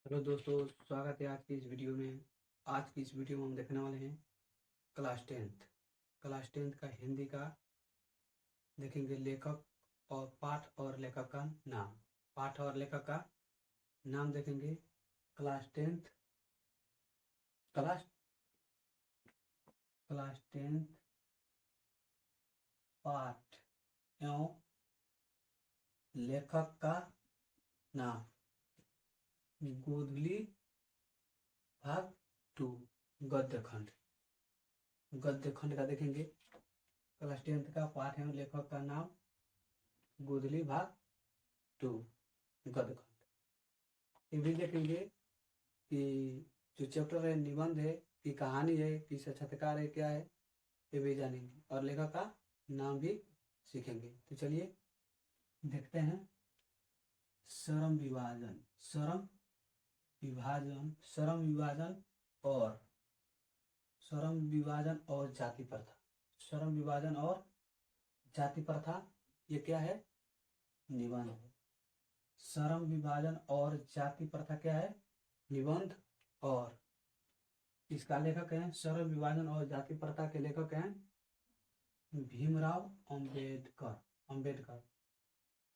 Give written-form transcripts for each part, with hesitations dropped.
Hello दोस्तों, स्वागत है आज की इस वीडियो में। आज की इस वीडियो में हम देखने वाले हैं क्लास टेंथ का हिंदी का देखेंगे। लेखक और पाठ और लेखक का नाम। पाठ और लेखक का नाम देखेंगे। Class tenth class class tenth पाठ एवं लेखक का नाम। गोधुली भाग 2 गद्य खंड का देखेंगे। क्लास टेंथ का पाठ एवं लेखक का नाम गोधुली भाग 2 गद्य खंड। ये भी देखेंगे कि जो चैप्टर है निबंध है कि कहानी है कि साक्षात्कार है क्या है, ये भी जानेंगे और लेखक का नाम भी सीखेंगे। तो चलिए देखते हैं। श्रम विभाजन और श्रम विभाजन और जाति प्रथा। श्रम विभाजन और जाति प्रथा ये क्या है? निबंध है। श्रम विभाजन और जाति प्रथा क्या है? निबंध। और इसका लेखक है, श्रम विभाजन और जाति प्रथा के लेखक हैं भीमराव अंबेडकर।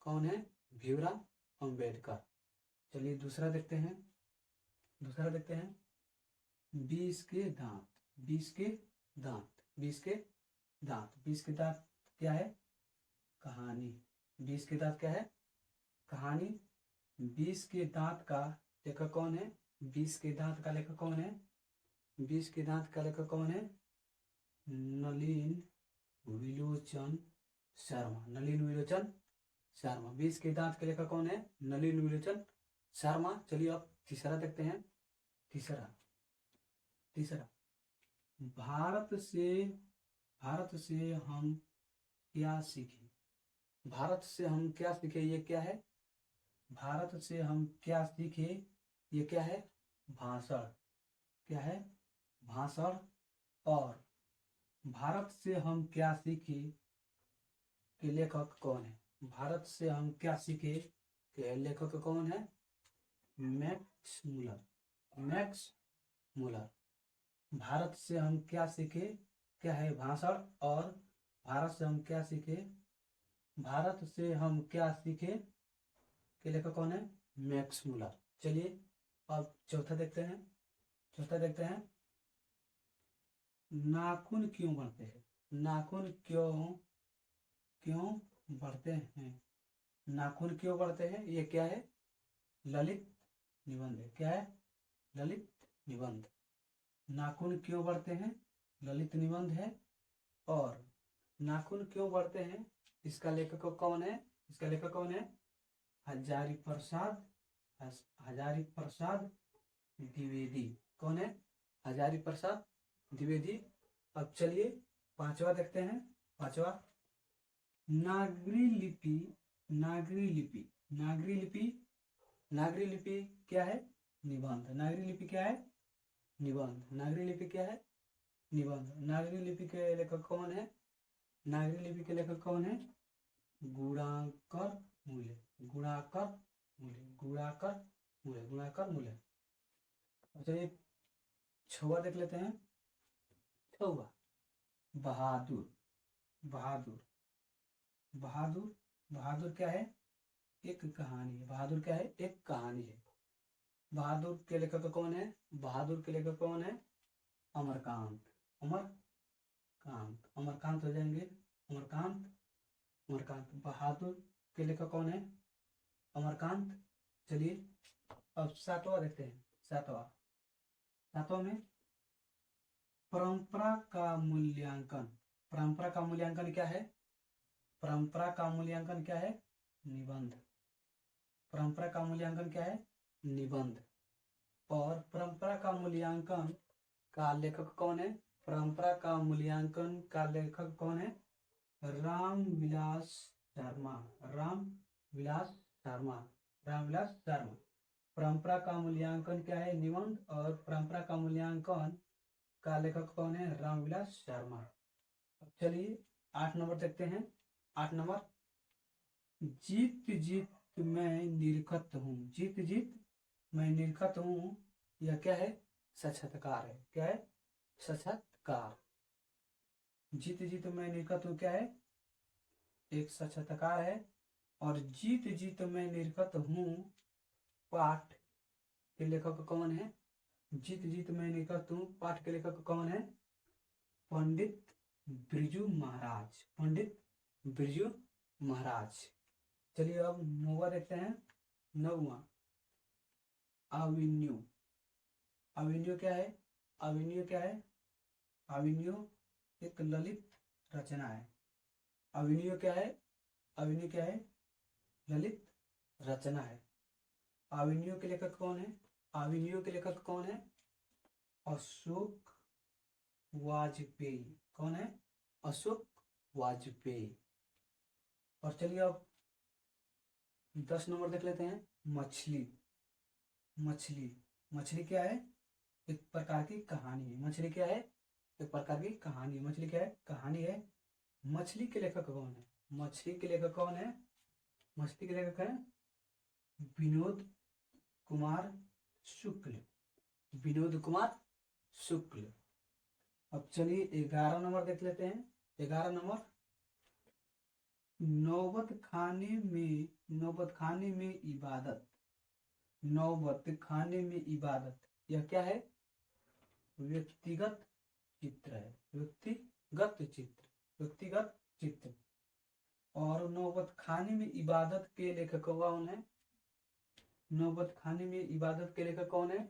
कौन है? भीमराव अंबेडकर। चलिए दूसरा देखते हैं। बीस के दांत क्या है? कहानी। बीस के दांत क्या है? कहानी। बीस के दांत का लेखक कौन है? बीस के दांत का लेखक कौन है? नलिन विलोचन शर्मा। बीस के दांत के लेखक कौन है? नलिन विलोचन शर्मा। चलिए अब तीसरा देखते हैं। तीसरा भारत से हम क्या सीखे? ये क्या है? भारत से हम क्या सीखे, ये क्या है? भाषण। क्या है? भाषण। और भारत से हम क्या सीखे के लेखक कौन है? भारत से हम क्या सीखे के लेखक कौन है? Max Muller. भारत से हम क्या सीखे क्या है? भाषण। और भारत से हम क्या सीखे के लेखक कौन है? Max Muller. चलिए अब चौथा देखते हैं। नाखून क्यों बढ़ते हैं? नाखून क्यों बढ़ते हैं? नाखून क्यों बढ़ते हैं, ये क्या है? ललित निबंध है। क्या है? ललित निबंध। नाखून क्यों बढ़ते हैं, ललित निबंध है। और नाखून क्यों बढ़ते हैं, इसका लेखक कौन है? हजारी प्रसाद द्विवेदी। कौन है? हजारी प्रसाद द्विवेदी। अब चलिए पांचवा देखते हैं। नागरी लिपि क्या है? निबंध। नागरी लिपि क्या है? निबंध। नागरी लिपि के लेखक कौन है? गुणाकर मूल्य। चलिए छवा देख लेते हैं। बहादुर क्या है? एक कहानी है। बहादुर के लेखक कौन है? अमरकांत हो जाएंगे। अमरकांत। बहादुर के लेखक कौन है? अमरकांत। चलिए अब सातवां देखते हैं। सातवां में परंपरा का मूल्यांकन क्या है? निबंध। निबंध। और परंपरा का मूल्यांकन का लेखक कौन है? रामविलास शर्मा। परंपरा का मूल्यांकन क्या है? निबंध। और परंपरा का मूल्यांकन का लेखक कौन है? रामविलास शर्मा। अब चलिए 8 नंबर देखते हैं। जीत जीत मैं निरखत हूँ। मैं निरखत हूँ, यह क्या है? साक्षात्कार है। क्या है? साक्षात्कार। जीत जीत मैं निरखत हूँ क्या है? एक साक्षात्कार है। और जीत जीत मैं निरखत हूँ पाठ के लेखक कौन है? जीत जीत मैं निरखत हूँ पाठ के लेखक कौन है? पंडित बिरजू महाराज। पंडित बिरजू महाराज। चलिए अब 9वां देखते हैं। 9वां, अवेन्यू। अवेन्यू क्या है? अवेन्यू क्या है? अवेन्यू एक ललित रचना है। अवेन्यू क्या है? अवेन्यू क्या है? ललित रचना है। अवेन्यू के लेखक कौन है? अवेन्यू के लेखक कौन है? अशोक वाजपेयी। कौन है? अशोक वाजपेयी। और चलिए अब 10 नंबर देख लेते हैं। मछली। मछली। मछली क्या है? एक प्रकार की कहानी है। मछली क्या है? एक प्रकार की कहानी है। मछली क्या है? कहानी है। मछली के लेखक कौन है? मछली के लेखक कौन है? मछली के लेखक है विनोद कुमार शुक्ल। विनोद कुमार शुक्ल। अब चलिए 11 नंबर देख लेते हैं। 11 नंबर, नौबत खाने में इबादत। नौबत खाने में इबादत, यह क्या है? व्यक्तिगत चित्र है। व्यक्तिगत चित्र। व्यक्तिगत चित्र। और नौबत खाने में इबादत के लेखक कौन है? नौबत खाने में इबादत के लेखक कौन है?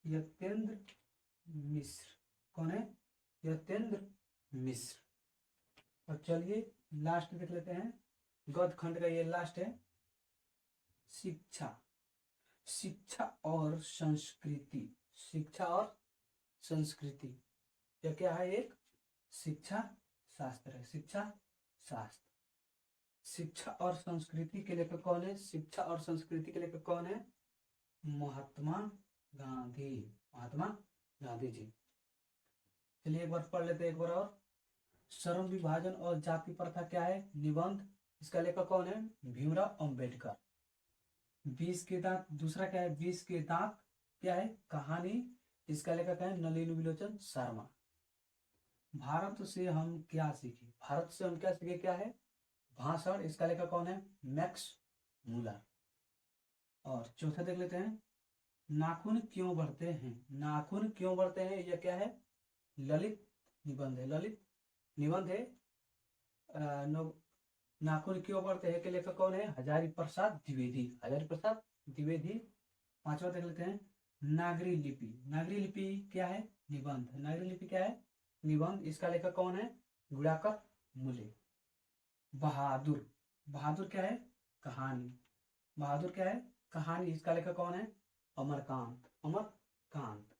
यतेंद्र मिश्र। कौन है? यतेंद्र मिश्र। और चलिए लास्ट देख लेते हैं। गद्य खंड का ये लास्ट है। शिक्षा। शिक्षा और संस्कृति। शिक्षा और संस्कृति, यह क्या है? एक शिक्षा शास्त्र है। शिक्षा शास्त्र। शिक्षा और संस्कृति के लेखक कौन है? शिक्षा और संस्कृति के लेखक कौन है? महात्मा गांधी। महात्मा गांधी जी। चलिए एक बार पढ़ लेते हैं एक बार और। श्रम विभाजन और जाति प्रथा क्या है? निबंध। इसका लेखक कौन है? भीमराव अंबेडकर। 20 के दांत। दूसरा क्या है? 20 के दांत क्या है? कहानी। इसका लेखक है नलिनी विलोचन शर्मा। भारत से हम क्या सीखे? भारत से हम क्या सीखे? क्या है? भाषण। इसका लेखक कौन है? Max Muller. और चौथा देख लेते हैं। नाखून क्यों बढ़ते हैं? नाखून क्यों बढ़ते हैं, यह क्या है? ललित निबंध है। ललित निबंध है। नाखून क्यों बढ़ते हैं के लेखक कौन है? हजारी प्रसाद द्विवेदी। हजारी प्रसाद द्विवेदी। 5वां देख लेते हैं। नागरी लिपि। नागरी लिपि क्या है? निबंध। नागरी लिपि क्या है? निबंध। इसका लेखक कौन है? गुड़ाकर मुले। बहादुर। बहादुर क्या है? कहानी। बहादुर क्या है? कहानी। इसका लेखक कौन है? अमरकांत। अमरकांत।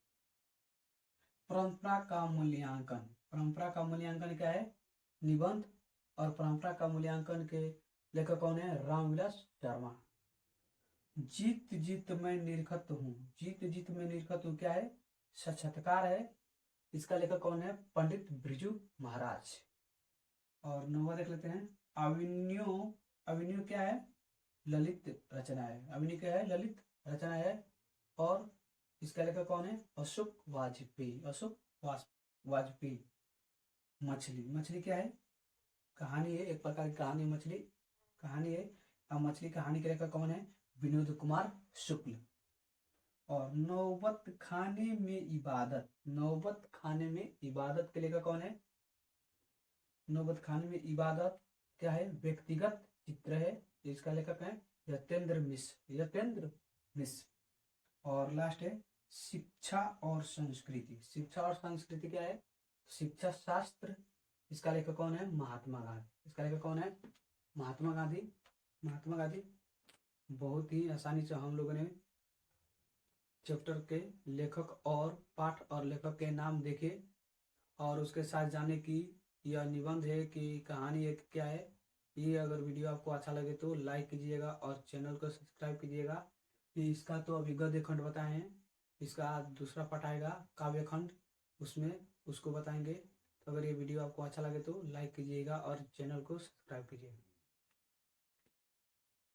परंपरा का मूल्यांकन। परंपरा का मूल्यांकन क्या है? निबंध। और परंपरा का मूल्यांकन के लेखक कौन है? रामविलास शर्मा। जीत जीत मैं निरखत हूँ। जीत जीत मैं निरखत हूँ क्या है? साक्षात्कार है। इसका लेखक कौन है? पंडित बिरजू महाराज। और 9वां देख लेते हैं। अवेन्यू। अवेन्यू क्या है? ललित रचना है। अवेन्यू क्या है? ललित रचना है। और इसका लेखक कौन है? अशोक वाजपेयी। अशोक वाजपेयी। मछली। मछली क्या है? कहानी है। एक प्रकार की कहानी। मछली कहानी है। अब मछली कहानी के लेखक कौन है? विनोद कुमार शुक्ल। और नौबत खाने में इबादत। नौबत खाने में इबादत के लेखक कौन है? नौबत खाने में इबादत क्या है? व्यक्तिगत चित्र है। इसका लेखक है यतेंद्र मिश्र। यतेंद्र मिश्र। और लास्ट है शिक्षा और संस्कृति। शिक्षा और संस्कृति क्या है? शिक्षा शास्त्र। इसका लेखक कौन है? महात्मा गांधी। इसका लेखक कौन है? महात्मा गांधी। महात्मा गांधी। बहुत ही आसानी से हम लोगों ने चैप्टर के लेखक और पाठ और लेखक के नाम देखे और उसके साथ जाने की यह निबंध है कि कहानी है कि क्या है। ये अगर वीडियो आपको अच्छा लगे तो लाइक कीजिएगा और चैनल को सब्सक्राइब कीजिएगा। इसका तो अभी गद्य खंड बताए हैं, इसका दूसरा पार्ट आएगा काव्य खंड, उसमें उसको बताएंगे। तो अगर ये वीडियो आपको अच्छा लगे तो लाइक कीजिएगा और चैनल को सब्सक्राइब कीजिएगा।